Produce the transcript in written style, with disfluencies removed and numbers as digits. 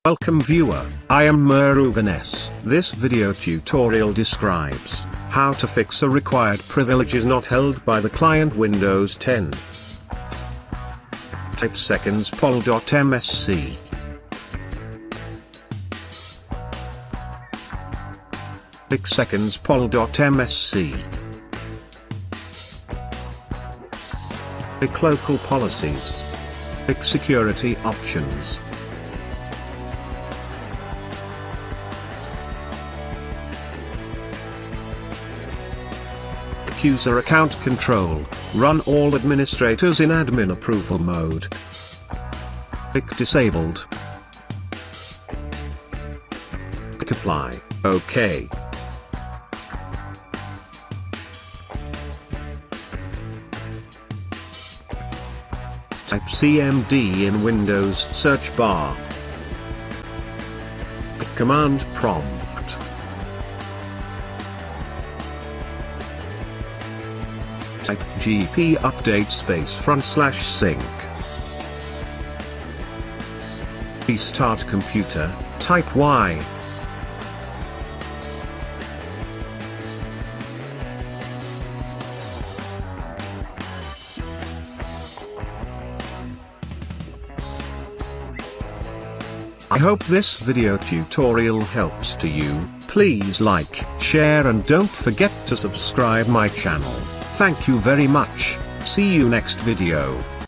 Welcome viewer, I am Murugan S. This video tutorial describes how to fix a required privileges not held by the client Windows 10. Type seconds pol.msc. Click seconds pol.msc. Click local policies. Click security options. User account control, run all administrators in admin approval mode. Click disabled. Click apply, OK. Type CMD in Windows search bar. Click command prompt. Type gp update /sync. Restart computer, type Y. I hope this video tutorial helps to you. Please like, share and don't forget to subscribe my channel. Thank you very much. See you next video.